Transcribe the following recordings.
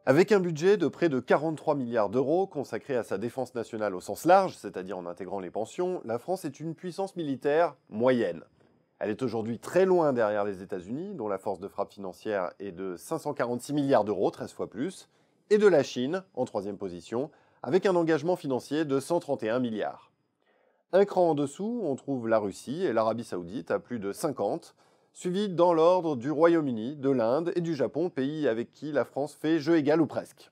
Avec un budget de près de 43 milliards d'euros consacré à sa défense nationale au sens large, c'est-à-dire en intégrant les pensions, la France est une puissance militaire moyenne. Elle est aujourd'hui très loin derrière les États-Unis, dont la force de frappe financière est de 546 milliards d'euros, 13 fois plus, et de la Chine, en troisième position, avec un engagement financier de 131 milliards. Un cran en dessous, on trouve la Russie et l'Arabie saoudite à plus de 50, suivis dans l'ordre du Royaume-Uni, de l'Inde et du Japon, pays avec qui la France fait jeu égal ou presque.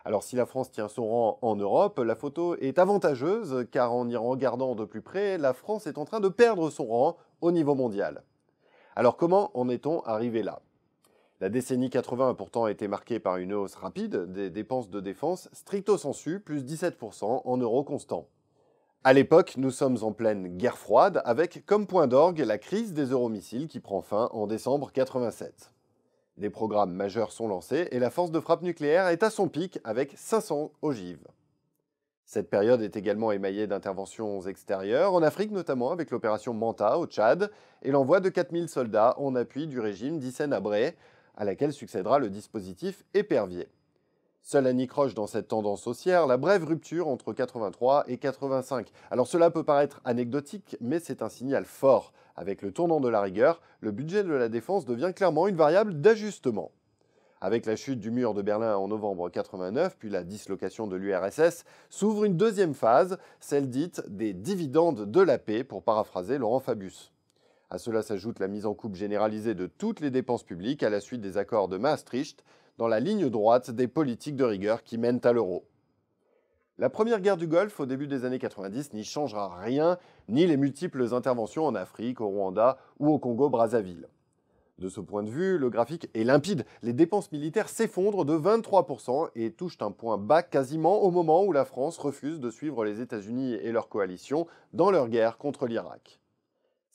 Alors si la France tient son rang en Europe, la photo est avantageuse car en y regardant de plus près, la France est en train de perdre son rang au niveau mondial. Alors comment en est-on arrivé là? La décennie 80 a pourtant été marquée par une hausse rapide des dépenses de défense stricto sensu, plus 17% en euros constants. À l'époque, nous sommes en pleine guerre froide avec comme point d'orgue la crise des euromissiles qui prend fin en décembre 87. Des programmes majeurs sont lancés et la force de frappe nucléaire est à son pic avec 500 ogives. Cette période est également émaillée d'interventions extérieures, en Afrique notamment avec l'opération Manta au Tchad et l'envoi de 4000 soldats en appui du régime d'Hissène Habré, à laquelle succédera le dispositif Épervier. Seule anicroche dans cette tendance haussière, la brève rupture entre 83 et 85. Alors cela peut paraître anecdotique, mais c'est un signal fort. Avec le tournant de la rigueur, le budget de la défense devient clairement une variable d'ajustement. Avec la chute du mur de Berlin en novembre 89, puis la dislocation de l'URSS, s'ouvre une deuxième phase, celle dite des dividendes de la paix, pour paraphraser Laurent Fabius. À cela s'ajoute la mise en coupe généralisée de toutes les dépenses publiques à la suite des accords de Maastricht, dans la ligne droite des politiques de rigueur qui mènent à l'euro. La première guerre du Golfe au début des années 90 n'y changera rien, ni les multiples interventions en Afrique, au Rwanda ou au Congo-Brazzaville. De ce point de vue, le graphique est limpide. Les dépenses militaires s'effondrent de 23% et touchent un point bas quasiment au moment où la France refuse de suivre les États-Unis et leur coalition dans leur guerre contre l'Irak.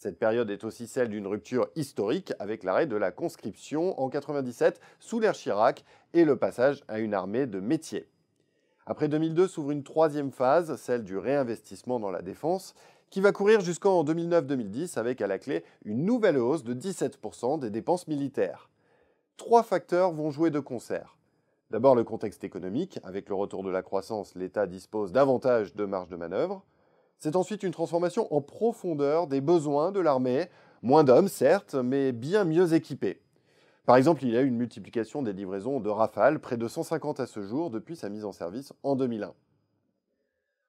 Cette période est aussi celle d'une rupture historique avec l'arrêt de la conscription en 97 sous l'ère Chirac et le passage à une armée de métier. Après 2002 s'ouvre une troisième phase, celle du réinvestissement dans la défense, qui va courir jusqu'en 2009-2010 avec à la clé une nouvelle hausse de 17% des dépenses militaires. Trois facteurs vont jouer de concert. D'abord le contexte économique, avec le retour de la croissance, l'État dispose davantage de marge de manœuvre. C'est ensuite une transformation en profondeur des besoins de l'armée, moins d'hommes certes, mais bien mieux équipés. Par exemple, il y a eu une multiplication des livraisons de Rafale, près de 150 à ce jour depuis sa mise en service en 2001.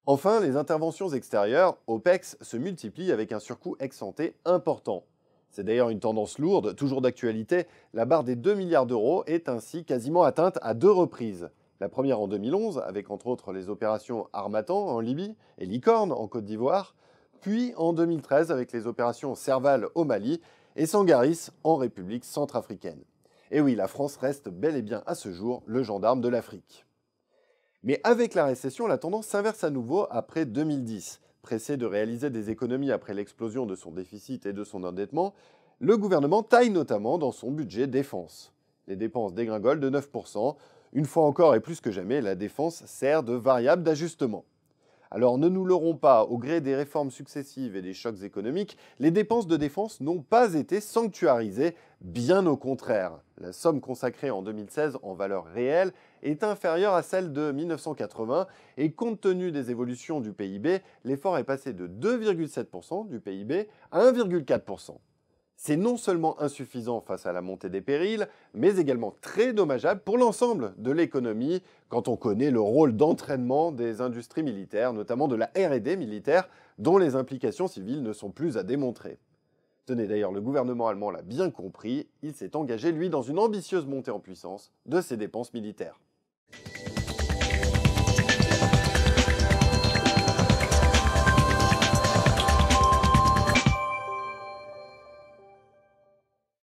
Enfin, les interventions extérieures, OPEX, se multiplient avec un surcoût ex-ante important. C'est d'ailleurs une tendance lourde, toujours d'actualité, la barre des 2 milliards d'euros est ainsi quasiment atteinte à deux reprises. La première en 2011, avec entre autres les opérations Harmattan en Libye et Licorne en Côte d'Ivoire, puis en 2013 avec les opérations Serval au Mali et Sangaris en République centrafricaine. Et oui, la France reste bel et bien à ce jour le gendarme de l'Afrique. Mais avec la récession, la tendance s'inverse à nouveau après 2010. Pressé de réaliser des économies après l'explosion de son déficit et de son endettement, le gouvernement taille notamment dans son budget défense. Les dépenses dégringolent de 9%. Une fois encore et plus que jamais, la défense sert de variable d'ajustement. Alors ne nous leurrons pas, au gré des réformes successives et des chocs économiques, les dépenses de défense n'ont pas été sanctuarisées, bien au contraire. La somme consacrée en 2016 en valeur réelle est inférieure à celle de 1980 et compte tenu des évolutions du PIB, l'effort est passé de 2,7% du PIB à 1,4%. C'est non seulement insuffisant face à la montée des périls, mais également très dommageable pour l'ensemble de l'économie quand on connaît le rôle d'entraînement des industries militaires, notamment de la R&D militaire, dont les implications civiles ne sont plus à démontrer. Tenez d'ailleurs, le gouvernement allemand l'a bien compris, il s'est engagé, lui, dans une ambitieuse montée en puissance de ses dépenses militaires.